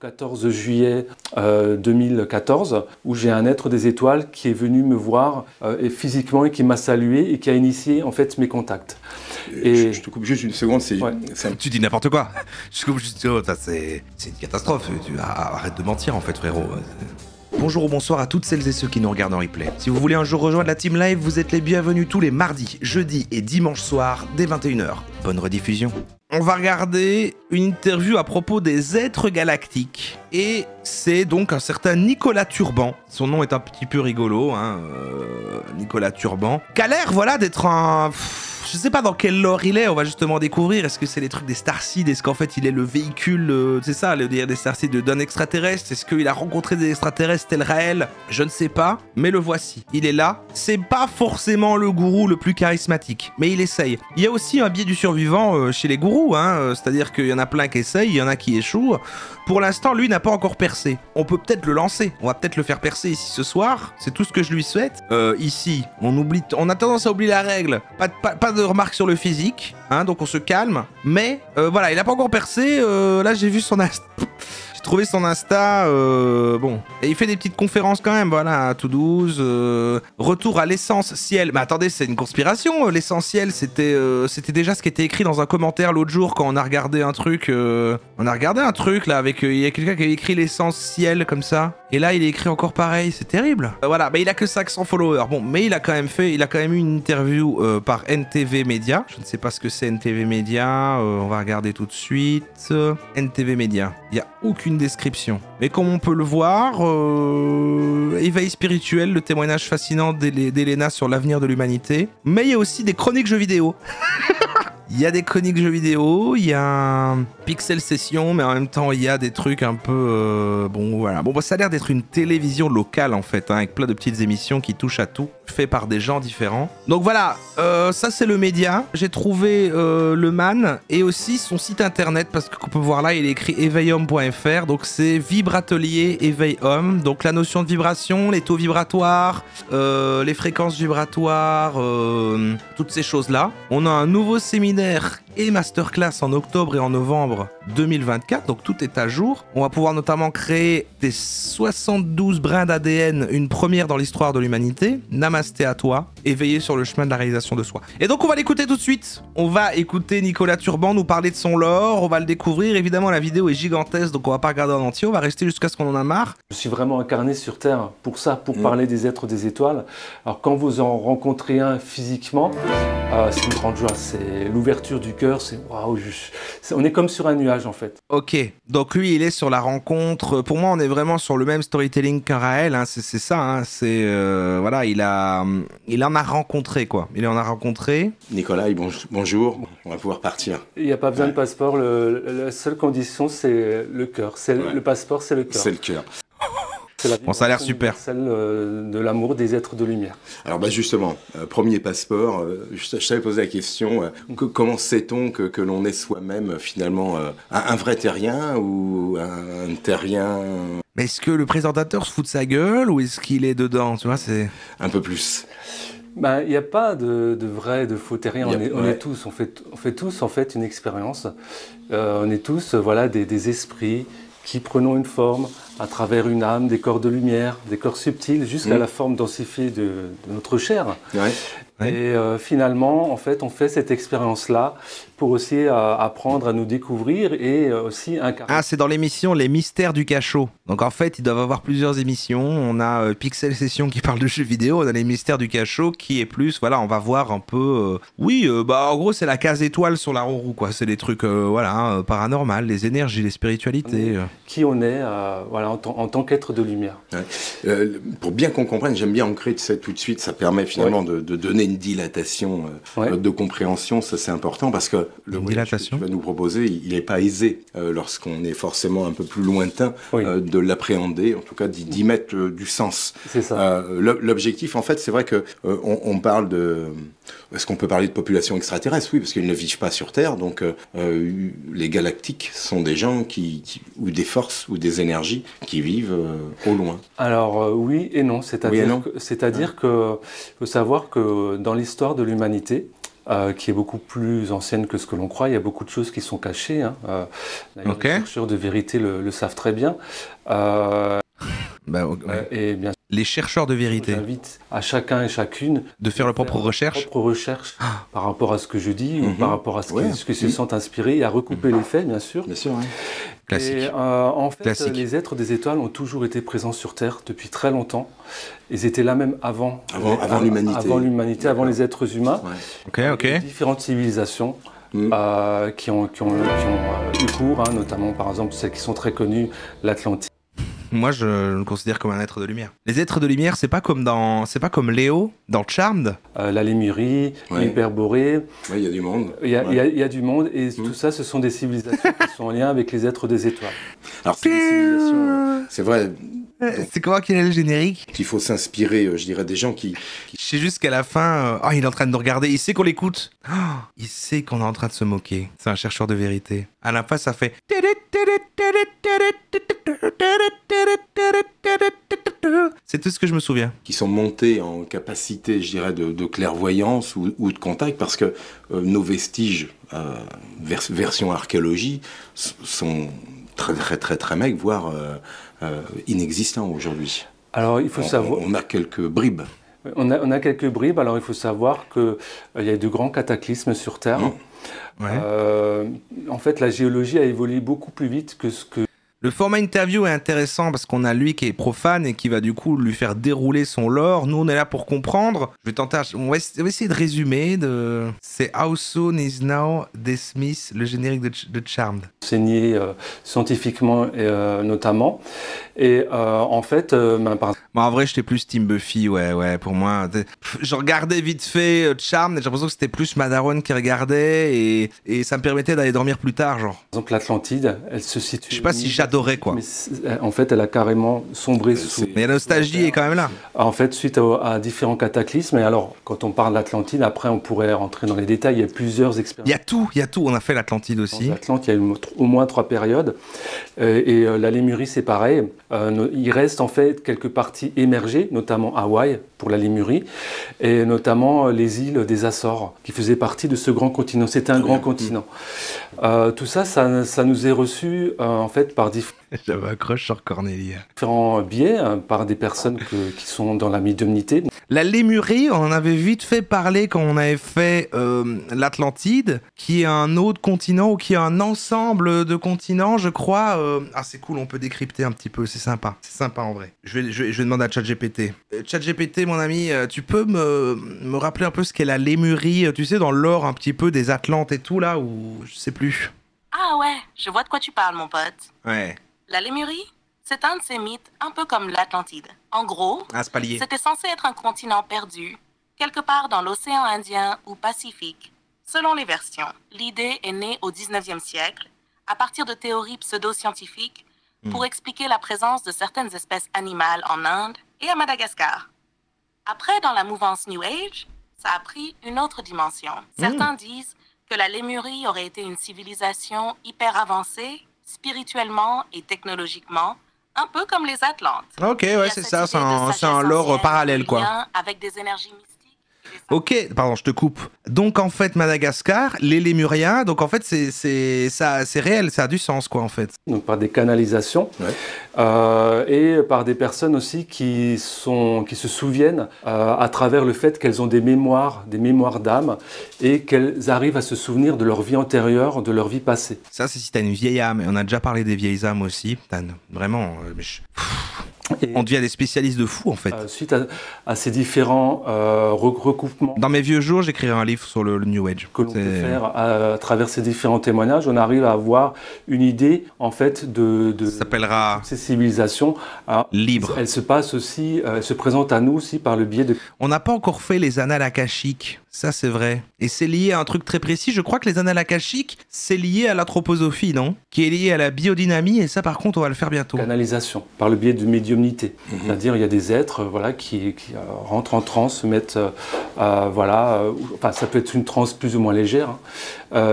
14 juillet 2014, où j'ai un être des étoiles qui est venu me voir et physiquement et qui m'a salué et qui a initié en fait mes contacts. Et je te coupe juste une seconde, Tu dis n'importe quoi. Je coupe juste, oh, c'est une catastrophe. Arrête de mentir en fait, frérot. Bonjour ou bonsoir à toutes celles et ceux qui nous regardent en replay. Si vous voulez un jour rejoindre la Team Live, vous êtes les bienvenus tous les mardis, jeudis et dimanches soirs dès 21h. Bonne rediffusion. On va regarder une interview à propos des êtres galactiques. Et c'est donc un certain Nicolas Turban. Son nom est un petit peu rigolo, hein, Nicolas Turban. Qui a l'air, voilà, d'être un... Je sais pas dans quel lore il est, on va justement découvrir. Est-ce que c'est les trucs des Starseeds? Est-ce qu'en fait il est le véhicule, c'est ça, le dire des Starseeds d'un extraterrestre? Est-ce qu'il a rencontré des extraterrestres tel Raël? Je ne sais pas, mais le voici. Il est là. C'est pas forcément le gourou le plus charismatique, mais il essaye. Il y a aussi un biais du survivant chez les gourous, hein, c'est-à-dire qu'il y en a plein qui essayent, il y en a qui échouent. Pour l'instant, lui n'a pas encore percé. On peut peut-être le lancer. On va peut-être le faire percer ici ce soir. C'est tout ce que je lui souhaite. Ici, on a tendance à oublier la règle. Pas de remarques sur le physique, hein, donc on se calme. Mais voilà, il n'a pas encore percé. Là, j'ai vu son Insta. J'ai trouvé son Insta. Bon, et il fait des petites conférences quand même. Voilà, tout douce. Retour à l'essence ciel. Mais attendez, c'est une conspiration. L'essentiel, c'était déjà ce qui était écrit dans un commentaire l'autre jour quand on a regardé un truc. On a regardé un truc là avec. Il y a quelqu'un qui avait écrit l'essence ciel comme ça. Et là, il est écrit encore pareil. C'est terrible. Voilà, mais il a que 500 followers. Bon, mais il a quand même eu une interview par NTV Media. Je ne sais pas ce que c'est NTV Media. On va regarder tout de suite. NTV Media. Il n'y a aucune description. Mais comme on peut le voir, éveil spirituel, le témoignage fascinant d'Elena sur l'avenir de l'humanité. Mais il y a aussi des chroniques jeux vidéo. Il y a des chroniques jeux vidéo, il y a un Pixel Session, mais en même temps il y a des trucs un peu... bon voilà, bon bah, ça a l'air d'être une télévision locale en fait, hein, avec plein de petites émissions qui touchent à tout, fait par des gens différents. Donc voilà, ça c'est le média. J'ai trouvé le man et aussi son site internet, parce qu'on peut voir là, il est écrit éveilhomme.fr, donc c'est Vibratelier Éveil Homme. Donc la notion de vibration, les taux vibratoires, les fréquences vibratoires, toutes ces choses-là. On a un nouveau séminaire et masterclass en octobre et en novembre 2024, donc tout est à jour. On va pouvoir notamment créer des 72 brins d'ADN, une première dans l'histoire de l'humanité. Namasté à toi, éveillé sur le chemin de la réalisation de soi. Et donc on va l'écouter tout de suite. On va écouter Nicolas Turban nous parler de son lore, on va le découvrir. Évidemment la vidéo est gigantesque, donc on va pas regarder en entier, on va rester jusqu'à ce qu'on en a marre. Je suis vraiment incarné sur Terre pour ça, pour parler des êtres des étoiles. Alors quand vous en rencontrez un physiquement, c'est une grande joie, c'est l'ouverture du cœur, c'est waouh, on est comme sur un nuage en fait. Ok, donc lui il est sur la rencontre, pour moi on est vraiment sur le même storytelling qu'un Raël, hein. C'est ça, hein. C'est voilà, il en a rencontré quoi, il en a rencontré. Nicolas, bonjour, on va pouvoir partir. Il n'y a pas besoin de passeport, la seule condition c'est le cœur, le passeport c'est le cœur. C'est le cœur. Bon, ça a l'air super. Celle de l'amour des êtres de lumière. Alors bah justement, premier passeport, je t'avais posé la question, comment sait-on que l'on est soi-même finalement un vrai terrien ou un terrien? Mais est-ce que le présentateur se fout de sa gueule ou est-ce qu'il est dedans? Tu vois, c'est... Un peu plus. Ben, il n'y a pas de vrai, de faux terrien. On est tous, on fait tous en fait une expérience. On est tous voilà, des esprits qui prenons une forme à travers une âme, des corps de lumière, des corps subtils, jusqu'à la forme densifiée de notre chair. Ouais. Et finalement, en fait, on fait cette expérience-là pour aussi apprendre à nous découvrir et aussi incarner. Ah, c'est dans l'émission Les Mystères du Cachot. Donc en fait, ils doivent avoir plusieurs émissions. On a Pixel Session qui parle de jeux vidéo, on a Les Mystères du Cachot qui est plus, voilà, on va voir un peu... bah en gros, c'est la case étoile sur la roue, quoi. C'est des trucs, voilà, paranormal, les énergies, les spiritualités. Qui on est, voilà, en tant qu'être de lumière. Ouais. Pour bien qu'on comprenne, j'aime bien ancrer tout de suite, ça permet finalement de donner une dilatation de compréhension, ça c'est important parce que le voyage que tu vas nous proposer, il n'est pas aisé lorsqu'on est forcément un peu plus lointain de l'appréhender, en tout cas d'y mettre du sens. C'est ça. L'objectif, en fait, c'est vrai que on parle de... Est-ce qu'on peut parler de population extraterrestre? Oui, parce qu'ils ne vivent pas sur Terre, donc les galactiques sont des gens ou des forces ou des énergies qui vivent au loin. Alors oui et non, c'est-à-dire que faut savoir que dans l'histoire de l'humanité, qui est beaucoup plus ancienne que ce que l'on croit. Il y a beaucoup de choses qui sont cachées. Hein. D'ailleurs, les chercheurs de vérité le savent très bien. Et bien les chercheurs de vérité. J'invite à chacun et chacune de faire leur propre recherche par rapport à ce que je dis ou par rapport à ce qu'ils se sentent inspirés et à recouper les faits, bien sûr. Bien sûr, oui. Classique. Et, en fait, les êtres des étoiles ont toujours été présents sur Terre depuis très longtemps. Ils étaient là même avant l'humanité. Avant l'humanité, avant les êtres humains. Ouais. Différentes civilisations. Qui ont eu cours, hein, notamment par exemple celles qui sont très connues, l'Atlantide. Moi, je le considère comme un être de lumière. Les êtres de lumière, c'est pas comme Léo dans Charmed. La Lémurie, l'Hyperborée. Oui, il y a du monde. Il y a du monde et tout ça, ce sont des civilisations qui sont en lien avec les êtres des étoiles. Alors, c'est des civilisations, c'est vrai. C'est comment qu'il est le générique? Il faut s'inspirer, je dirais, des gens qui... Je sais juste qu'à la fin, il est en train de nous regarder, il sait qu'on l'écoute. Il sait qu'on est en train de se moquer. C'est un chercheur de vérité. À la fin, ça fait... C'est tout ce que je me souviens. Qui sont montés en capacité, je dirais, de clairvoyance ou de contact, parce que nos vestiges, version archéologie, sont très maigres, voire inexistants aujourd'hui. Alors, il faut savoir... On a quelques bribes. On a quelques bribes. Alors, il faut savoir qu'il y a de grands cataclysmes sur Terre. En fait, la géologie a évolué beaucoup plus vite que ce que... Le format interview est intéressant parce qu'on a lui qui est profane et qui va du coup lui faire dérouler son lore. Nous, on est là pour comprendre. Je vais tenter, on va essayer de résumer. C'est How Soon Is Now Dismiss, le générique de Charmed. Enseigné scientifiquement notamment. Et en fait... en vrai, j'étais plus Team Buffy, ouais. Pour moi, je regardais vite fait Charmed et j'ai l'impression que c'était plus ma daronne qui regardait et ça me permettait d'aller dormir plus tard, genre. Par exemple, l'Atlantide, elle se situe... Je sais pas si j'adorais, quoi. Mais en fait, elle a carrément sombré sous... Mais la nostalgie est quand même là. En fait, suite à différents cataclysmes, et alors, quand on parle d'Atlantide, après, on pourrait rentrer dans les détails, il y a plusieurs expériences. Il y a tout. On a fait l'Atlantide aussi. L'Atlantide, il y a eu au moins 3 périodes. Et la Lémurie, c'est pareil. Il reste en fait quelques parties émergées, notamment Hawaï pour la Lémurie, et notamment les îles des Açores, qui faisaient partie de ce grand continent. C'était un grand continent. Tout ça, ça nous est reçu en fait par J'avais un crush sur Cornelia. Différents biais, par des personnes qui sont dans la médiumnité. La Lémurie, on en avait vite fait parler quand on avait fait l'Atlantide, qui est un autre continent ou qui est un ensemble de continents, je crois. C'est cool, on peut décrypter un petit peu, c'est sympa. C'est sympa en vrai. Je vais demander à ChatGPT. ChatGPT, mon ami, tu peux me rappeler un peu ce qu'est la Lémurie, tu sais, dans l'or un petit peu des Atlantes et tout là, ou je sais plus. Ah ouais, je vois de quoi tu parles, mon pote. Ouais. La Lémurie, c'est un de ces mythes un peu comme l'Atlantide. En gros, c'était censé être un continent perdu, quelque part dans l'océan Indien ou Pacifique. Selon les versions, l'idée est née au 19e siècle, à partir de théories pseudo-scientifiques, pour expliquer la présence de certaines espèces animales en Inde et à Madagascar. Après, dans la mouvance New Age, ça a pris une autre dimension. Certains disent que la Lémurie aurait été une civilisation hyper avancée, spirituellement et technologiquement, un peu comme les Atlantes. Ok, ouais, c'est ça, c'est un lore parallèle, quoi. Avec des énergies mystiques. Ok, pardon, je te coupe. Donc en fait, Madagascar, les Lémuriens, donc en fait c'est réel, ça a du sens, quoi, en fait. Donc par des canalisations et par des personnes aussi qui se souviennent à travers le fait qu'elles ont des mémoires d'âme et qu'elles arrivent à se souvenir de leur vie antérieure, de leur vie passée. Ça, c'est si t'as une vieille âme, et on a déjà parlé des vieilles âmes aussi, vraiment... On devient des spécialistes de fou, en fait. Suite à ces différents recoupements. Dans mes vieux jours, j'écrirai un livre sur le New Age. Que l'on peut faire à travers ces différents témoignages, on arrive à avoir une idée, en fait, de ça s'appellera ces civilisations. Libre. Elles se passent aussi, elles se présentent à nous aussi par le biais de... On n'a pas encore fait les annales akashiques. Ça, c'est vrai. Et c'est lié à un truc très précis. Je crois que les annales akashiques, c'est lié à l'anthroposophie, non? Qui est lié à la biodynamie. Et ça, par contre, on va le faire bientôt. Canalisation, par le biais de médiumnité. C'est-à-dire, il y a des êtres qui rentrent en transe, se mettent... ça peut être une transe plus ou moins légère.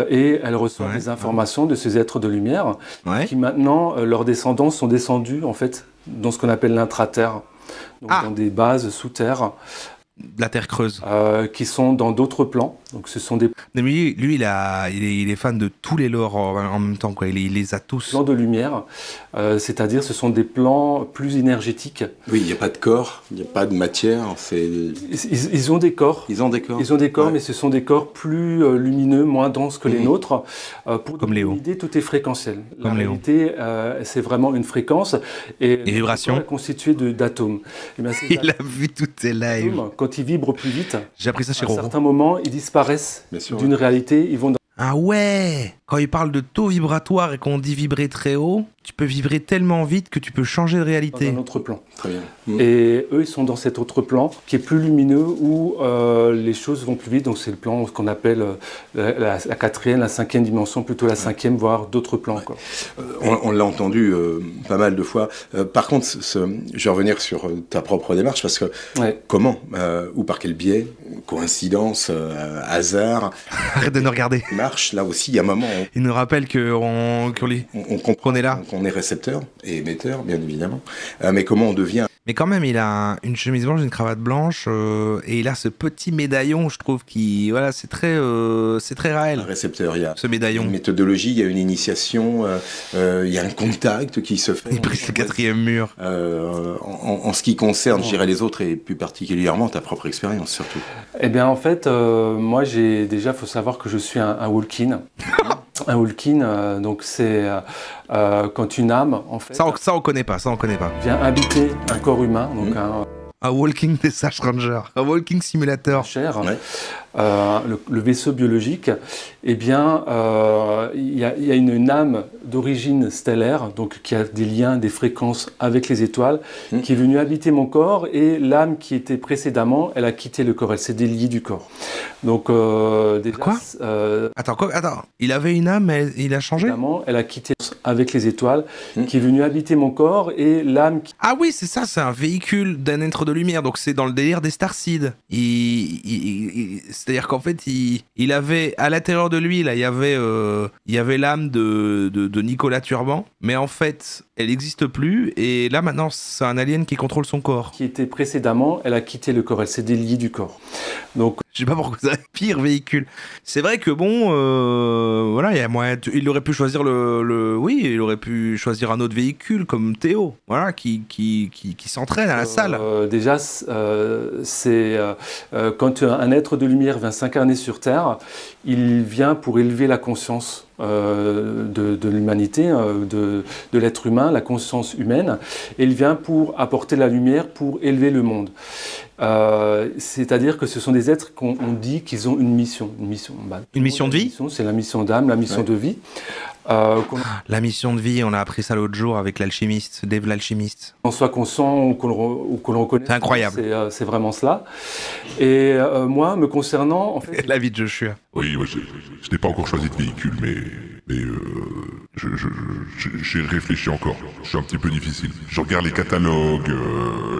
Et elles reçoivent des informations de ces êtres de lumière qui, maintenant, leurs descendants sont descendus, en fait, dans ce qu'on appelle l'intraterre. Donc, dans des bases sous terre. De la terre creuse. Qui sont dans d'autres plans. Donc ce sont des... Mais lui il est fan de tous les lores en même temps, quoi. Il les a tous. Plans de lumière, c'est-à-dire ce sont des plans plus énergétiques. Oui, il n'y a pas de corps, il n'y a pas de matière. Ils ont des corps. Ils ont des corps. Ils ont des corps, ouais. Mais ce sont des corps plus lumineux, moins denses que les nôtres. Pour comme Léo. L'idée, tout est fréquentiel. Comme la réalité, c'est vraiment une fréquence. Et les vibrations constituées d'atomes. Il a vu tous tes lives. Quand ils vibrent plus vite, j'ai appris ça chez Roro. À un certain moment, ils disparaissent d'une réalité. Ils vont dans... Ah ouais! Quand il parle de taux vibratoire et qu'on dit vibrer très haut, tu peux vibrer tellement vite que tu peux changer de réalité. Dans un autre plan. Très bien. Et eux, ils sont dans cet autre plan qui est plus lumineux où les choses vont plus vite. Donc c'est le plan qu'on appelle la quatrième, la cinquième dimension, plutôt la cinquième, voire d'autres plans. Quoi. On l'a entendu pas mal de fois. Par contre, je vais revenir sur ta propre démarche parce que comment ou par quel biais, coïncidence, hasard. Arrête de nous regarder. Marche. Là aussi, il y a un moment. Il nous rappelle qu'on est là. Qu'on est récepteur et émetteur, bien évidemment. Mais comment on devient... Mais quand même, il a une chemise blanche, une cravate blanche, et il a ce petit médaillon, je trouve, qui, voilà, c'est très Raël. Un récepteur, il y a ce médaillon. Une méthodologie, il y a une initiation, il y a un contact qui se fait. Il brise le quatrième mur. En ce qui concerne, je dirais, les autres et plus particulièrement ta propre expérience, surtout. Eh bien, en fait, moi, il faut savoir que je suis un walk-in. Un walk-in, donc c'est quand une âme, en fait... Ça on connaît pas, vient habiter un corps humain, donc un walking des Sage Rangers, un walking simulator. Chair, le vaisseau biologique, eh bien, il y a une âme d'origine stellaire, donc qui a des liens, des fréquences avec les étoiles, qui est venue habiter mon corps, et l'âme qui était précédemment, elle a quitté le corps, elle s'est déliée du corps. Donc, déjà... Quoi Attends, il avait une âme, mais il a changé ? Elle a quitté avec les étoiles, qui est venue habiter mon corps, et l'âme... Ah oui, c'est ça, c'est un véhicule d'un être de lumière, donc c'est dans le délire des Starseed. C'est-à-dire qu'en fait, il avait, à l'intérieur de lui, là, il y avait l'âme de Nicolas Turban, mais en fait, elle n'existe plus, et là, maintenant, c'est un alien qui contrôle son corps. Qui était précédemment, elle a quitté le corps, elle s'est déliée du corps. Donc... Je sais pas pourquoi ça pire véhicule. C'est vrai que bon, voilà, il y a moyen. Il aurait pu choisir oui, il aurait pu choisir un autre véhicule comme Théo, voilà, qui s'entraîne à la salle. Déjà, c'est quand un être de lumière vient s'incarner sur Terre, il vient pour élever la conscience de l'humanité, de l'être humain, la conscience humaine, et il vient pour apporter la lumière, pour élever le monde. C'est-à-dire que ce sont des êtres qu'on dit qu'ils ont une mission. Une mission de vie ? C'est la mission d'âme, la mission de vie. La mission de vie, on a appris ça l'autre jour avec l'alchimiste, Dave l'alchimiste. Qu'on soit conscient ou qu'on le reconnaisse. C'est incroyable. C'est vraiment cela. Et moi, me concernant, en fait... La vie de Joshua. Oui, je n'ai pas encore choisi de véhicule, mais j'ai réfléchi encore. Je suis un petit peu difficile. Je regarde les catalogues,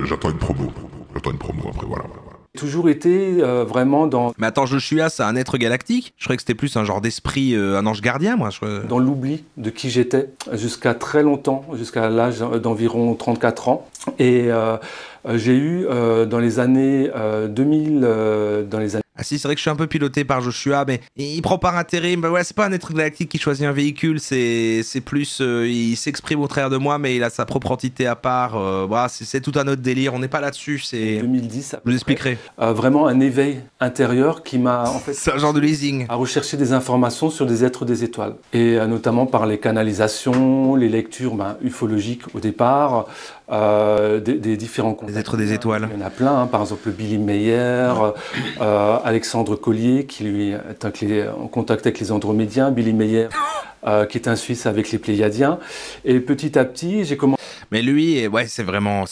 j'attends une promo. Après, voilà. Toujours été vraiment dans... Mais attends, Joshua, c'est un être galactique ? Je croyais que c'était plus un genre d'esprit, un ange gardien, moi. Dans l'oubli de qui j'étais, jusqu'à très longtemps, jusqu'à l'âge d'environ 34 ans. Et j'ai eu, dans les années 2000, Ah si, c'est vrai que je suis un peu piloté par Joshua, mais il prend par intérim. Bah ouais, c'est pas un être galactique qui choisit un véhicule, c'est plus... il s'exprime au travers de moi, mais il a sa propre entité à part. Voilà, c'est tout un autre délire, on n'est pas là-dessus, c'est... 2010, je vous expliquerai. Vraiment un éveil intérieur qui m'a, en fait... C'est un genre de leasing. À rechercher des informations sur des êtres des étoiles. Et notamment par les canalisations, les lectures ufologiques au départ, des différents contacts. Les êtres des étoiles. Il y en a plein, par exemple Billy Meyer, Alexandre Collier, qui lui est en contact avec les Andromédiens, Billy Meyer, qui est un Suisse avec les Pléiadiens. Et petit à petit, j'ai commencé... Mais lui, ouais, c'est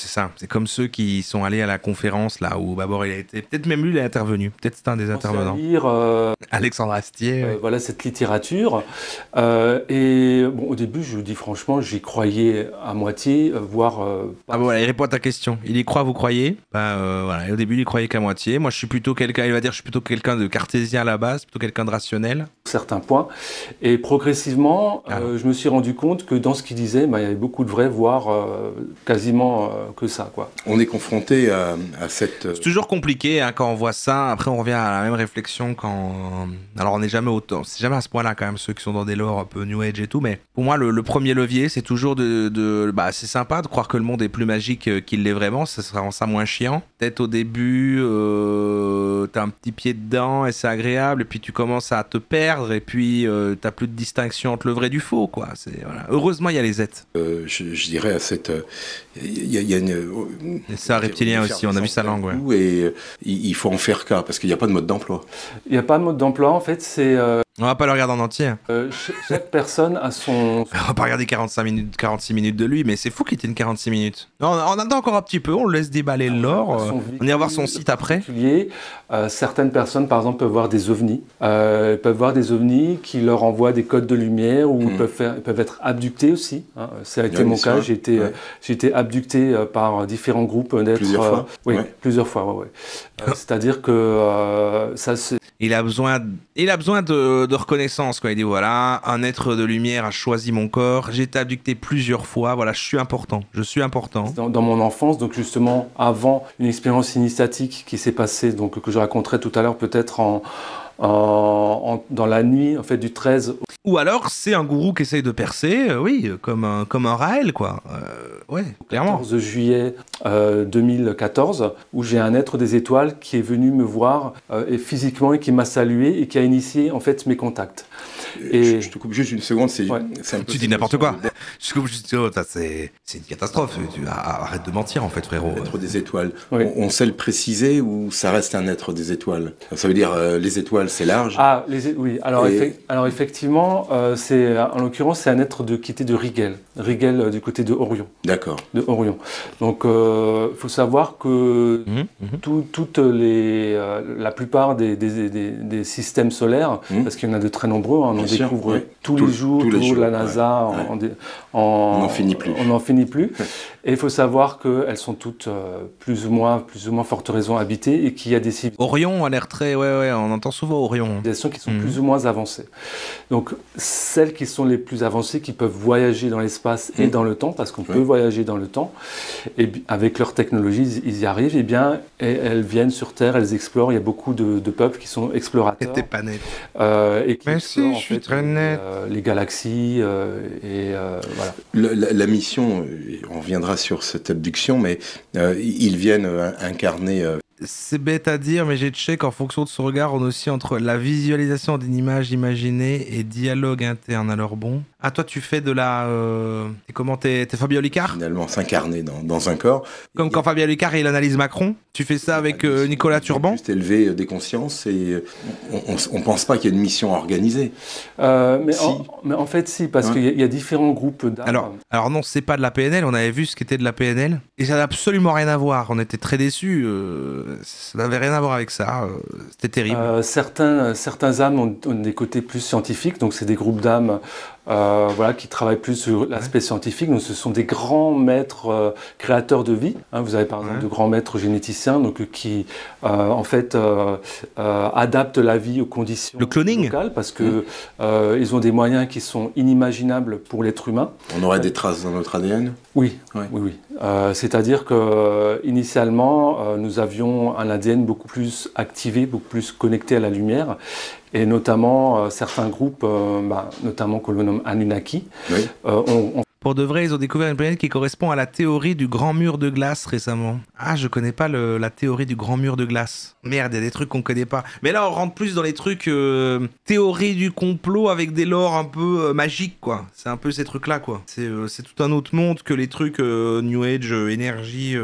ça. C'est comme ceux qui sont allés à la conférence, là, où d'abord il a été... Peut-être même lui, il est intervenu. Peut-être c'est un des intervenants. Lire, Alexandre Astier. Voilà, cette littérature. Et bon, au début, je vous dis franchement, j'y croyais à moitié, voire... Ah bon, voilà, il répond à ta question. Il y croit, vous croyez ? Voilà. Et au début, il y croyait qu'à moitié. Moi, je suis plutôt quelqu'un de cartésien à la base, plutôt quelqu'un de rationnel. Certains points. Et progressivement, je me suis rendu compte que dans ce qu'il disait, il y avait beaucoup de vrai, voire quasiment que ça, quoi. On est confronté à cette... C'est toujours compliqué hein, quand on voit ça. Après, on revient à la même réflexion quand... Alors, on n'est jamais autant... C'est jamais à ce point-là, quand même, ceux qui sont dans des lores un peu New Age et tout. Mais pour moi, le premier levier, c'est toujours bah, c'est sympa de croire que le monde est plus magique qu'il l'est vraiment. Ça rend ça moins chiant. Peut-être au début, t'as un petit pied dedans et c'est agréable. Et puis, tu commences à te perdre. Et puis, t'as plus de distinction entre le vrai et du faux, quoi. Voilà. Heureusement, il y a les êtres. Je dirais à cette... Il y a une... C'est un reptilien aussi, on a vu sa langue. Ouais. Et il faut en faire cas, parce qu'il n'y a pas de mode d'emploi. Il n'y a pas de mode d'emploi, en fait, c'est... On va pas le regarder en entier. Chaque personne a son... On va pas regarder 46 minutes de lui, mais c'est fou qu'il tienne 46 minutes. Non, on attend encore un petit peu, on le laisse déballer le lore. On ira voir son site après. Certaines personnes, par exemple, peuvent voir des ovnis. Ils peuvent voir des ovnis qui leur envoient des codes de lumière ou ils peuvent être abductés aussi. Hein. Ça a été mon cas. J'ai été abducté par différents groupes d'êtres. Plusieurs fois. Oui, plusieurs fois. Ouais. C'est-à-dire que ça c'est... Il a besoin de reconnaissance, quoi. Il dit voilà, un être de lumière a choisi mon corps, j'ai été abducté plusieurs fois, voilà, je suis important. Dans mon enfance, donc justement, avant une expérience initiatique qui s'est passée, donc que je raconterai tout à l'heure, peut-être dans la nuit en fait, du 13. Ou alors c'est un gourou qui essaye de percer, oui, comme un Raël, quoi. Ouais, clairement. 14 juillet 2014, où j'ai un être des étoiles qui est venu me voir et physiquement et qui m'a salué et qui a initié en fait mes contacts. Et je te coupe juste une seconde, c'est un peu... Tu dis n'importe quoi. Je coupe juste, c'est une catastrophe. Arrête de mentir en fait, frérot. L'être des étoiles. Oui. On sait le préciser ou ça reste un être des étoiles? Ça veut dire les étoiles, c'est large. Ah, oui. Alors effectivement, en l'occurrence, c'est un être qui était de Rigel. Rigel du côté de Orion. D'accord. De Orion. Donc, il faut savoir que la plupart des systèmes solaires, parce qu'il y en a de très nombreux, on en découvre tous les jours, la NASA, on n'en finit plus. On n'en finit plus. Et il faut savoir qu'elles sont toutes plus ou moins forte raison habitées et qu'il y a des civilisations. Orion a l'air très, on entend souvent Orion. Des civilisations qui sont plus ou moins avancées. Donc celles qui sont les plus avancées, qui peuvent voyager dans l'espace et dans le temps, parce qu'on peut voyager dans le temps, et avec leur technologie, ils y arrivent. Et bien, elles viennent sur Terre, elles explorent. Il y a beaucoup de peuples qui sont explorateurs. T'es pas net. Et qui explorent, je suis très net. Les galaxies voilà. La mission, on reviendra sur cette abduction, mais ils viennent incarner... C'est bête à dire, mais j'ai check en fonction de son regard, on a aussi entre la visualisation d'une image imaginée et dialogue interne à leur bon. Ah, toi, tu fais de la... T'es Fabien Olicard ? Finalement, s'incarner dans un corps. Comme quand Fabien Olicard, il analyse Macron. Tu fais ça avec Nicolas Turban ? Juste élever des consciences et on pense pas qu'il y a une mission organisée. Mais en fait, si, parce qu'il y a différents groupes d'âmes. Alors non, c'est pas de la PNL. On avait vu ce qu'était de la PNL. Et ça n'a absolument rien à voir. On était très déçus. Ça n'avait rien à voir avec ça. C'était terrible. Certains âmes ont des côtés plus scientifiques. Donc, c'est des groupes d'âmes qui travaillent plus sur l'aspect scientifique. Donc, ce sont des grands maîtres créateurs de vie. Vous avez par exemple de grands maîtres généticiens qui, adaptent la vie aux conditions locales parce que ils ont des moyens qui sont inimaginables pour l'être humain. On aurait des traces dans notre ADN ? Oui. C'est-à-dire que initialement, nous avions un ADN beaucoup plus activé, beaucoup plus connecté à la lumière. Et notamment, certains groupes, notamment que l'on nomme Anunnaki, Pour de vrai, ils ont découvert une planète qui correspond à la théorie du grand mur de glace récemment. Ah, je connais pas la théorie du grand mur de glace. Merde, il y a des trucs qu'on connaît pas. Mais là, on rentre plus dans les trucs théorie du complot avec des lores un peu magiques, quoi. C'est un peu ces trucs-là, quoi. C'est tout un autre monde que les trucs New Age, énergie.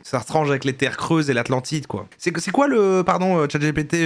Ça se range avec les terres creuses et l'Atlantide, quoi. C'est quoi pardon, ChatGPT,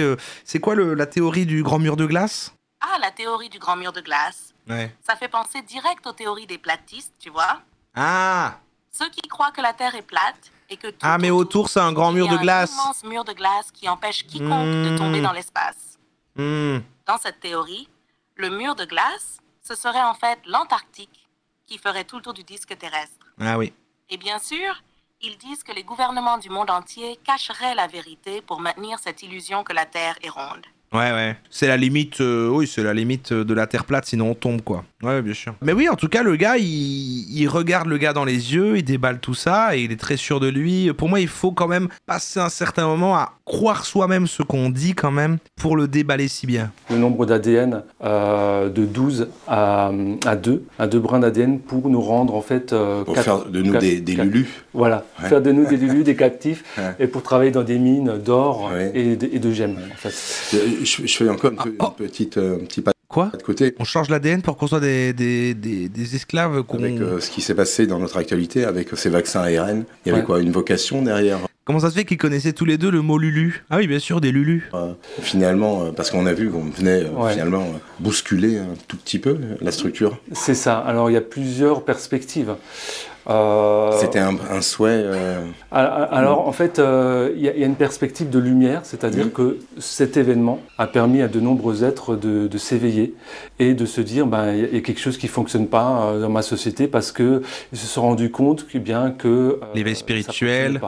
c'est quoi la théorie du grand mur de glace ? Ah, la théorie du grand mur de glace. Ouais. Ça fait penser direct aux théories des platistes, tu vois. Ah. Ceux qui croient que la Terre est plate et que tout mais autour c'est un grand mur de glace. Il y a un immense mur de glace qui empêche quiconque de tomber dans l'espace. Dans cette théorie, le mur de glace, ce serait en fait l'Antarctique qui ferait tout le tour du disque terrestre. Ah oui. Et bien sûr, ils disent que les gouvernements du monde entier cacheraient la vérité pour maintenir cette illusion que la Terre est ronde. Ouais. C'est la limite, oui, c'est la limite de la Terre plate, sinon on tombe, quoi. Ouais, bien sûr. Mais oui, en tout cas, le gars, il regarde le gars dans les yeux, il déballe tout ça, et il est très sûr de lui. Pour moi, il faut quand même passer un certain moment à croire soi-même ce qu'on dit, quand même, pour le déballer si bien. Le nombre d'ADN de 12 à 2 brins d'ADN pour nous rendre, en fait... pour faire de nous des lulus. Voilà, faire de nous des lulus, des captifs, et pour travailler dans des mines d'or et de gemmes, en fait. Je fais encore un petit pas Quoi de côté. On change l'ADN pour qu'on soit des esclaves Avec ce qui s'est passé dans notre actualité avec ces vaccins ARN, il y avait quoi, une vocation derrière? Comment ça se fait qu'ils connaissaient tous les deux le mot Lulu? Ah oui, bien sûr, des Lulus. Finalement, parce qu'on a vu qu'on venait finalement bousculer un tout petit peu la structure. C'est ça. Alors, il y a plusieurs perspectives. C'était un souhait. Alors, en fait, il y a une perspective de lumière, c'est-à-dire que cet événement a permis à de nombreux êtres de s'éveiller et de se dire, il y a quelque chose qui fonctionne pas dans ma société parce que ils se sont rendus compte que l'éveil spirituel.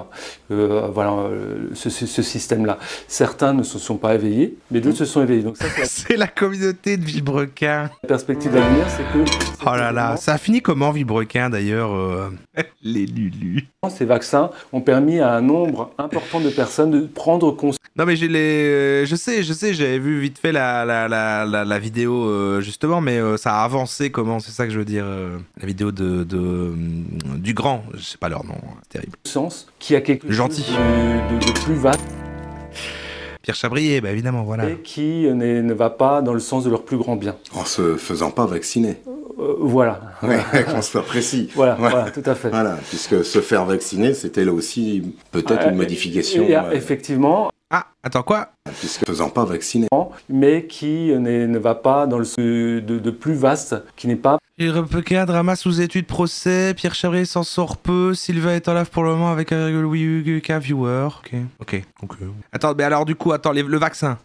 Voilà, ce système-là. Certains ne se sont pas éveillés, mais d'autres se sont éveillés. Donc ça, c'est la communauté de Villebrequin. La perspective de la lumière, c'est que... Oh là là, ça a fini comment Villebrequin d'ailleurs les Lulus. Ces vaccins ont permis à un nombre important de personnes de prendre conscience. Non mais je sais, j'avais vu vite fait la vidéo justement, mais ça a avancé comment, c'est ça que je veux dire, la vidéo du grand, je sais pas leur nom, c'est terrible. Sens qui a quelque chose de plus vaste. Pierre Chabrier, évidemment, voilà. Et qui ne va pas dans le sens de leur plus grand bien. En se faisant pas vacciner. Voilà. Qu'on soit précis. Voilà, tout à fait. Voilà, puisque se faire vacciner, c'était là aussi peut-être une modification. Effectivement. Ah, attends, quoi? Puisque faisant pas vacciner. Mais qui ne va pas dans le sens de plus vaste, qui n'est pas... Villebrequin, drama sous étude, procès, Pierre Chabrier s'en sort peu, Sylvain est en live pour le moment avec 1,8K viewer. Ok. Attends, mais alors du coup, le vaccin,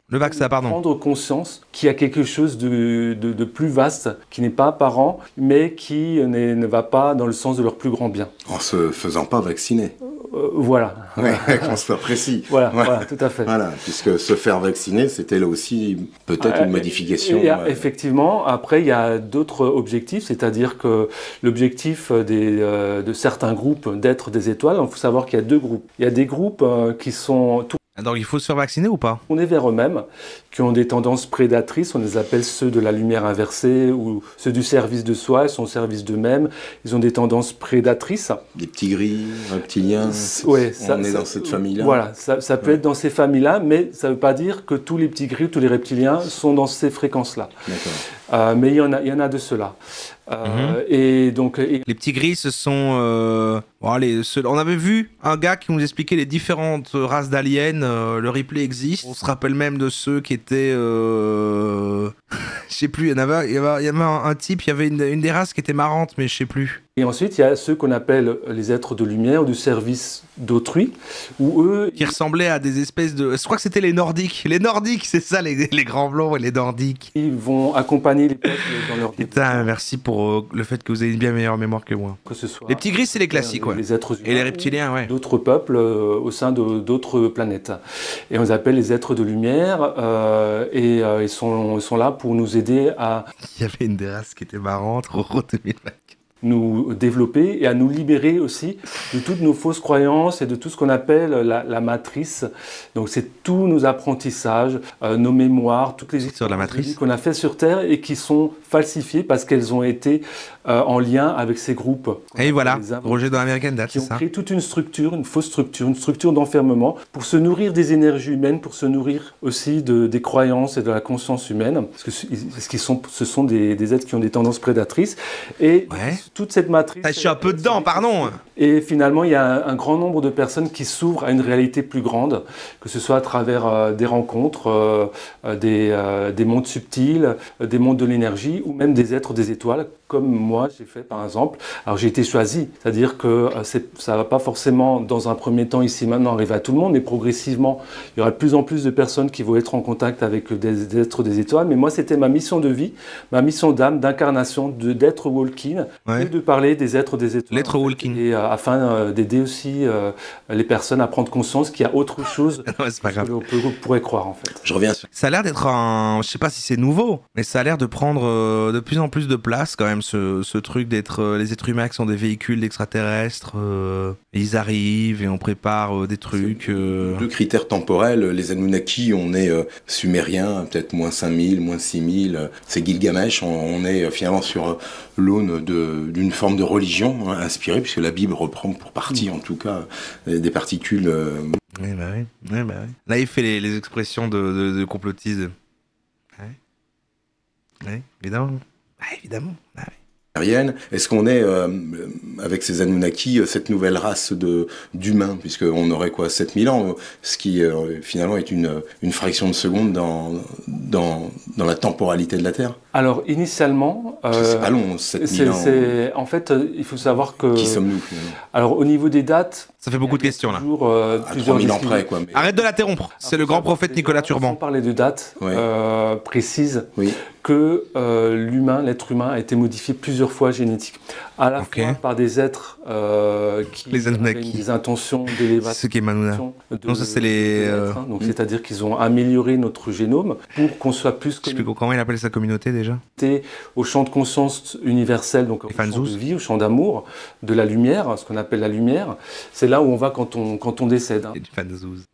pardon. Prendre conscience qu'il y a quelque chose de plus vaste, qui n'est pas apparent, mais qui ne va pas dans le sens de leur plus grand bien. En se faisant pas vacciner. Voilà. Qu'on soit précis. Voilà, tout à fait. Voilà, puisque se faire vacciner, c'était là aussi peut-être une modification. Effectivement, après, il y a d'autres objectifs, c'est-à-dire que l'objectif de certains groupes d'être des étoiles, il faut savoir qu'il y a deux groupes. Il y a des groupes qui sont... Donc il faut se faire vacciner ou pas? On est vers eux-mêmes, qui ont des tendances prédatrices, on les appelle ceux de la lumière inversée ou ceux du service de soi, ils sont au service d'eux-mêmes, ils ont des tendances prédatrices. Des petits gris, reptiliens, on est dans cette famille-là. Voilà, ça peut être dans ces familles-là, mais ça ne veut pas dire que tous les petits gris, tous les reptiliens sont dans ces fréquences-là. D'accord. Mais il y en a de ceux-là. Et donc, les petits gris, ce sont... on avait vu un gars qui nous expliquait les différentes races d'aliens. Le replay existe. On se rappelle même de ceux qui étaient... je sais plus, il y avait un type, il y avait une des races qui était marrante, mais je sais plus. Et ensuite, il y a ceux qu'on appelle les êtres de lumière ou du service d'autrui, où eux... Qui ressemblaient à des espèces de... Je crois que c'était les Nordiques. Les Nordiques, c'est ça, les grands blancs et les Nordiques. Ils vont accompagner les peuples dans leur... Putain, merci pour le fait que vous ayez une bien meilleure mémoire que moi. Que ce soit les petits gris, c'est les classiques, les êtres humains, et les reptiliens, d'autres peuples au sein d'autres planètes. Et on les appelle les êtres de lumière, et ils sont là pour nous aider à... Il y avait une des races qui était marrante, Roro 2024. Nous développer et à nous libérer aussi de toutes nos fausses croyances et de tout ce qu'on appelle la matrice. Donc c'est tous nos apprentissages, nos mémoires, toutes les histoires qu'on a fait sur Terre et qui sont falsifiées parce qu'elles ont été en lien avec ces groupes. Et voilà, Roger dans American Dad, c'est ça. Qui ont créé toute une structure, une fausse structure, une structure d'enfermement pour se nourrir des énergies humaines, pour se nourrir aussi des croyances et de la conscience humaine. Parce que ce sont des êtres qui ont des tendances prédatrices. Et toute cette matrice... Je suis un peu dedans, pardon. Et finalement, il y a un grand nombre de personnes qui s'ouvrent à une réalité plus grande, que ce soit à travers des rencontres, des mondes subtils, des mondes de l'énergie, ou même des êtres des étoiles, comme moi j'ai fait par exemple. Alors j'ai été choisi, c'est-à-dire que ça ne va pas forcément dans un premier temps ici maintenant arriver à tout le monde, mais progressivement il y aura de plus en plus de personnes qui vont être en contact avec des êtres des étoiles. Mais moi c'était ma mission de vie, ma mission d'âme, d'incarnation, d'être walking, et de parler des êtres des étoiles. L'être walking. Et afin d'aider aussi les personnes à prendre conscience qu'il y a autre chose que l'on pourrait croire en fait. Je reviens sur... Ça a l'air d'être je sais pas si c'est nouveau, mais ça a l'air de prendre de plus en plus de place quand même ce truc d'être les êtres humains qui sont des véhicules d'extraterrestres, ils arrivent et on prépare des trucs. Deux critères temporels, les Anunnaki, on est sumériens, peut-être moins 5000, moins 6000, c'est Gilgamesh, on est finalement sur l'aune d'une forme de religion inspirée, puisque la Bible reprend pour partie en tout cas des particules... Oui, bah oui. Là il fait les expressions de complotisme. Oui, évidemment. Évidemment. Est-ce qu'on est, avec ces Anunnaki, cette nouvelle race d'humains, puisqu'on aurait 7000 ans, ce qui finalement est une fraction de seconde dans la temporalité de la Terre? Alors initialement... c'est pas long, 7000 ans. En fait, il faut savoir que... Qui sommes-nous finalement? Alors au niveau des dates... Ça fait beaucoup de questions là. À 3000 ans près quoi. Mais... Arrête de l'interrompre, c'est le grand prophète Nicolas Turban. Sans parler de dates précises, que l'être humain a été modifié plusieurs fois génétiquement. À la fois par des êtres qui avaient des intentions d'élévation. Ce qui est Manouna. Non, ça c'est les... Donc c'est-à-dire qu'ils ont amélioré notre génome pour qu'on soit plus... Je sais plus comment il appelle sa communauté déjà. Au champ de conscience universel, donc au champ de vie, au champ d'amour, de la lumière, ce qu'on appelle la lumière. C'est là où on va quand on décède.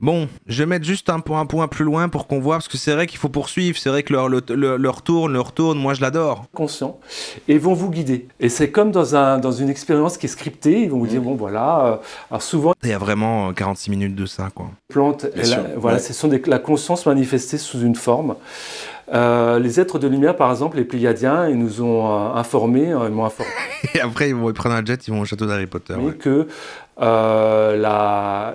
Bon, je vais mettre juste un point plus loin pour qu'on voit, parce que c'est vrai qu'il faut poursuivre, c'est vrai que leur tourne, moi je l'adore. Conscient, et vont vous guider. Et c'est comme dans une expérience qui est scriptée, ils vont vous dire, bon voilà, alors souvent... Il y a vraiment 46 minutes de ça, quoi. Plante, ce sont la conscience manifestée sous une forme. Les êtres de lumière, par exemple, les Pléiadiens, ils nous ont informés, Et après, ils prennent un jet, ils vont au château d'Harry Potter. Que la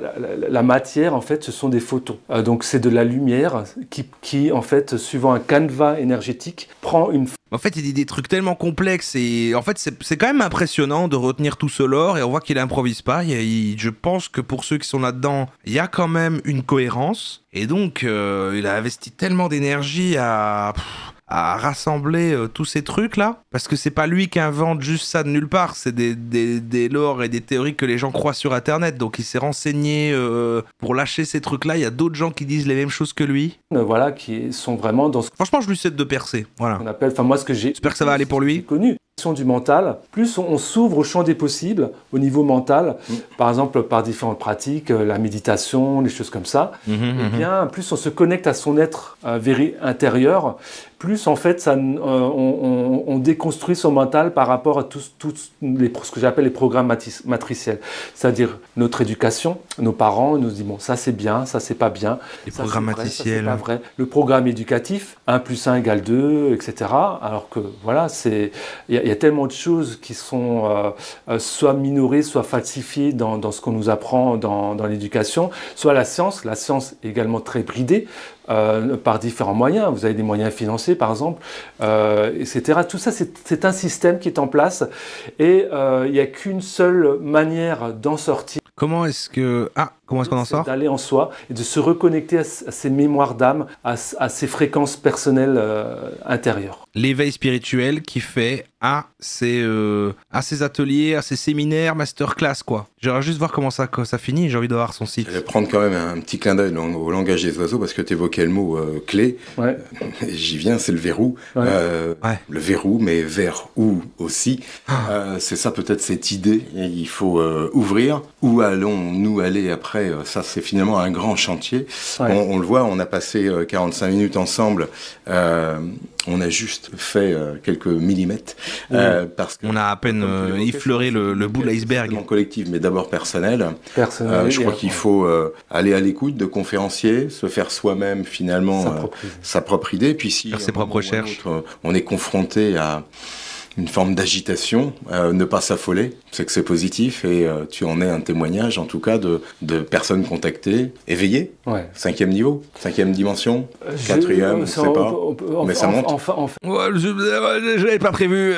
matière, en fait, ce sont des photons. Donc, c'est de la lumière qui, en fait, suivant un canevas énergétique, prend une... En fait, il dit des trucs tellement complexes et en fait, c'est quand même impressionnant de retenir tout ce lore et on voit qu'il improvise pas. Je pense que pour ceux qui sont là-dedans, il y a quand même une cohérence et donc il a investi tellement d'énergie à rassembler tous ces trucs-là, parce que c'est pas lui qui invente juste ça de nulle part, c'est des lores et des théories que les gens croient sur Internet, donc il s'est renseigné pour lâcher ces trucs-là, il y a d'autres gens qui disent les mêmes choses que lui. Voilà, qui sont vraiment dans ce... Franchement, je lui souhaite de percer, voilà. On appelle, moi ce que j'ai... J'espère que ça va aller pour lui. Connu. Du mental, plus on s'ouvre au champ des possibles au niveau mental, par exemple par différentes pratiques, la méditation, les choses comme ça, et bien plus on se connecte à son être intérieur, plus en fait on déconstruit son mental par rapport à tous ce que j'appelle les programmes matriciels, c'est-à-dire notre éducation, nos parents nous disent bon ça c'est bien, ça c'est pas bien, les programmes matriciels, ça c'est pas vrai, le programme éducatif 1 + 1 = 2, etc. Alors que voilà il y a tellement de choses qui sont soit minorées, soit falsifiées dans ce qu'on nous apprend dans l'éducation, soit la science également très bridée par différents moyens. Vous avez des moyens financiers par exemple, etc. Tout ça c'est un système qui est en place et il n'y a qu'une seule manière d'en sortir. Comment est-ce qu'on en sort? D'aller en soi et de se reconnecter à ses mémoires d'âme, à ses fréquences personnelles intérieures. L'éveil spirituel qui fait à ses ateliers, à ses séminaires, masterclass, quoi. J'aimerais juste voir comment ça finit, j'ai envie de voir son site. Je vais prendre quand même un petit clin d'œil au langage des oiseaux, parce que tu évoquais le mot clé. Ouais. J'y viens, c'est le verrou. Ouais. Le verrou, mais vers où aussi. C'est ça peut-être cette idée, et il faut ouvrir. Où allons-nous aller après? Ça, c'est finalement un grand chantier. Ouais. On le voit, on a passé 45 minutes ensemble. On a juste fait quelques millimètres. Parce on a à peine effleuré le bout de l'iceberg. Non collectif, mais d'abord personnel. Je crois qu'il faut aller à l'écoute de conférenciers, se faire soi-même finalement sa propre idée. Puis si faire ses propres recherches. On est confronté une forme d'agitation, ne pas s'affoler, c'est que c'est positif et tu en es un témoignage en tout cas de personnes contactées, éveillées, 5e niveau, 5e dimension, 4e, je sais pas, mais ça monte. Ouais, j'avais pas prévu,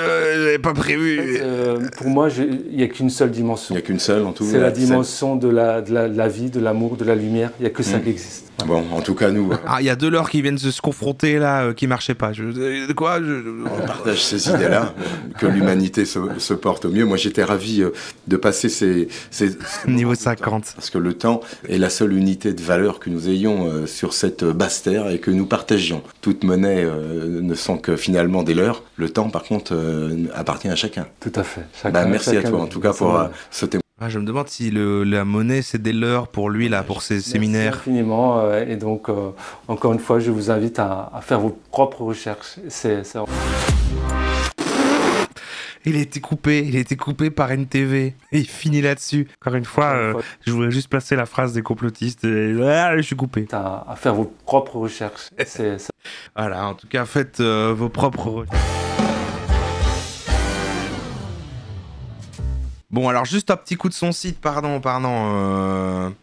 pour moi, il n'y a qu'une seule dimension. Il n'y a qu'une seule en tout. C'est la dimension de la vie, de l'amour, de la lumière, il n'y a que ça qui existe. Bon, en tout cas, nous... il y a 2 leurs qui viennent se confronter là, qui marchaient pas. On partage ces idées-là, que l'humanité se porte au mieux. Moi, j'étais ravi de passer ces niveau 50. Parce que le temps est la seule unité de valeur que nous ayons sur cette basse terre et que nous partagions. Toute monnaie ne sont que finalement des leurs. Le temps, par contre, appartient à chacun. Tout à fait. Merci à toi, en tout cas, pour ce témoignage. Je me demande si la monnaie, c'est des leurs pour lui, là, pour ses séminaires. Merci infiniment. Et donc, encore une fois, je vous invite à faire vos propres recherches. Il a été coupé par NTV. Et il finit là-dessus. Encore une fois, je voulais juste placer la phrase des complotistes. Je suis coupé. À faire vos propres recherches. Voilà, en tout cas, faites vos propres recherches. Bon, alors juste un petit coup de son site, pardon.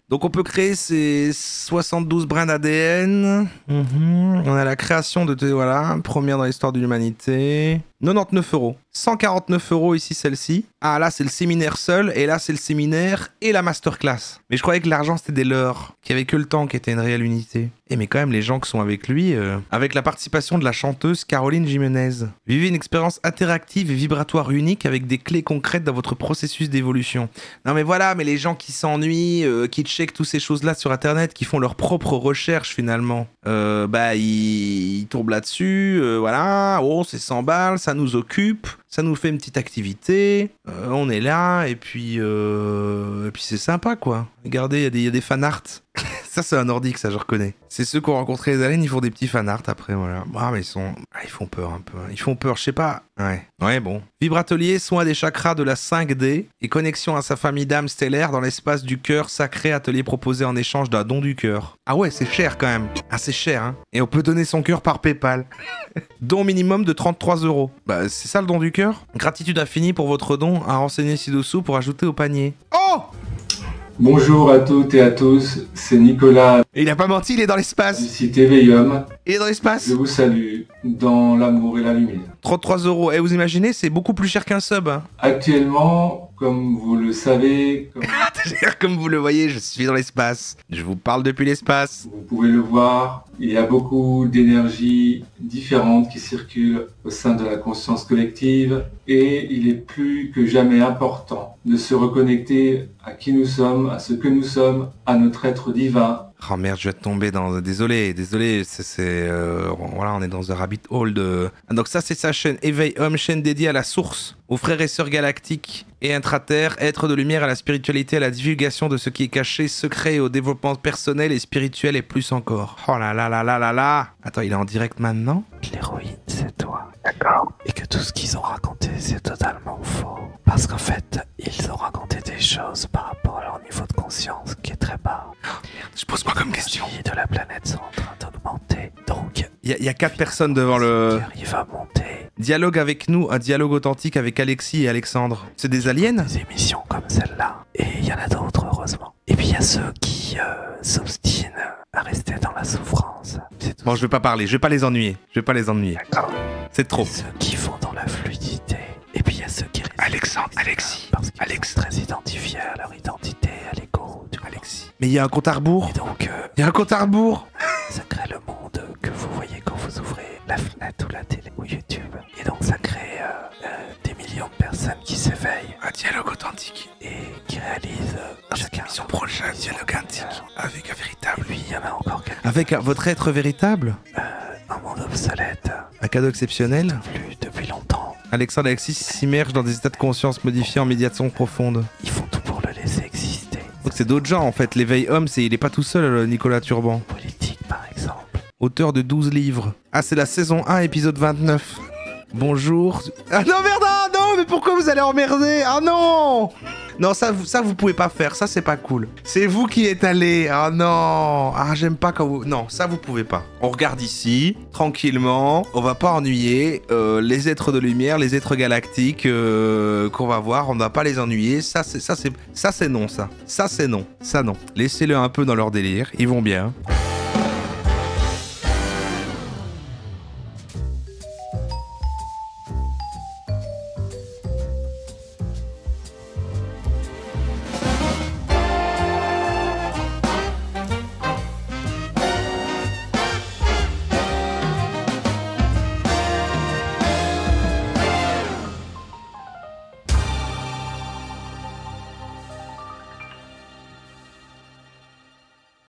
Donc on peut créer ces 72 brins d'ADN. On a la création de... Voilà, première dans l'histoire de l'humanité. 99 €. 149 € ici, celle-ci. Ah, là, c'est le séminaire seul, et là, c'est le séminaire et la masterclass. Mais je croyais que l'argent, c'était des leurs, qu'il n'y avait que le temps qui était une réelle unité. Et mais quand même, les gens qui sont avec lui, avec la participation de la chanteuse Caroline Jiménez. Vivez une expérience interactive et vibratoire unique avec des clés concrètes dans votre processus d'évolution. Non mais voilà, mais les gens qui s'ennuient, qui checkent toutes ces choses-là sur Internet, qui font leurs propres recherches finalement, ils tombent là-dessus, voilà, c'est 100 balles, ça nous occupe. Ça nous fait une petite activité, on est là, et puis c'est sympa, quoi. Regardez, il y a des fanarts. Ça, c'est un nordique, ça, je reconnais. C'est ceux qui ont rencontré les aliens, ils font des petits fanarts après, voilà. Ah, mais ils font peur un peu. Ils font peur, je sais pas. Ouais, bon. Vibratelier, soin des chakras de la 5D et connexion à sa famille d'âmes stellaires dans l'espace du cœur sacré, atelier proposé en échange d'un don du cœur. Ah ouais, c'est cher quand même. Ah, c'est cher, hein. Et on peut donner son cœur par PayPal. Don minimum de 33 €. Bah, c'est ça le don du cœur. Gratitude infinie pour votre don, à renseigner ci-dessous pour ajouter au panier. Oh! Bonjour à toutes et à tous, c'est Nicolas. Et il a pas menti, il est dans l'espace. Du site Eveium. Il est dans l'espace. Je vous salue, dans l'amour et la lumière. 33 €. Et vous imaginez, c'est beaucoup plus cher qu'un sub. Hein. Actuellement, comme vous le savez... Comme vous le voyez, je suis dans l'espace. Je vous parle depuis l'espace. Vous pouvez le voir, il y a beaucoup d'énergies différentes qui circulent au sein de la conscience collective et il est plus que jamais important de se reconnecter à qui nous sommes, à ce que nous sommes, à notre être divin. Oh merde, je vais tomber dans... Désolé, voilà, on est dans un rabbit hole de... Donc ça, c'est sa chaîne Eveium, chaîne dédiée à la source, aux frères et sœurs galactiques et intra-terre, être de lumière à la spiritualité, à la divulgation de ce qui est caché, secret et au développement personnel et spirituel et plus encore. Oh là là là là là là. Attends, il est en direct maintenant? L'héroïne, c'est toi, d'accord? Et que tout ce qu'ils ont raconté, c'est totalement faux. Parce qu'en fait, ils ont raconté des choses par rapport à leur niveau de conscience qui est très bas. Je pose quoi comme question? Les de la planète sont en train d'augmenter, donc... Il y a 4 personnes devant le... Il va monter. Dialogue avec nous, un dialogue authentique avec Alexis et Alexandre. C'est des aliens? Des émissions comme celle-là. Et il y en a d'autres, heureusement. Et puis il y a ceux qui s'obstinent à rester dans la souffrance. Bon, je vais pas parler, je vais pas les ennuyer. D'accord. C'est trop. Et ceux qui vont dans la fluidité. Et puis il y a ceux qui restent... Alexis. Parce qu'ils sont très identifiés à leur identité, à l'ego. Alexis. Mais il y a un compte à rebours. Et donc... Il y a un compte à rebours. Ça crée le monde que vous voyez quand vous ouvrez la fenêtre ou la télé ou YouTube. Et donc ça crée des millions de personnes qui s'éveillent. Un dialogue authentique. Et qui réalisent chacun émission prochaine, dialogue intime avec un véritable. Et puis il y en a encore quelques... Avec votre être véritable. Un monde obsolète. Un cadeau exceptionnel. Plus depuis longtemps. Alexandre et Alexis s'immergent dans des états de conscience modifiés en médiation profonde. Ils font tout pour le laisser exister. Donc c'est d'autres gens en fait. L'Eveium, il est pas tout seul, Nicolas Turban. Politique par exemple. Auteur de 12 livres. Ah, c'est la saison 1, épisode 29. Bonjour. Ah non, merde, ah non, mais pourquoi vous allez emmerder? Ah non! Non, ça vous pouvez pas faire. Ça, c'est pas cool. C'est vous qui êtes allé. Ah non. Ah, j'aime pas quand vous... Non, ça, vous pouvez pas. On regarde ici, tranquillement. On va pas ennuyer les êtres de lumière, les êtres galactiques qu'on va voir. On ne va pas les ennuyer. Ça, c'est non, ça. Ça, c'est non. Ça, non. Laissez-le un peu dans leur délire. Ils vont bien.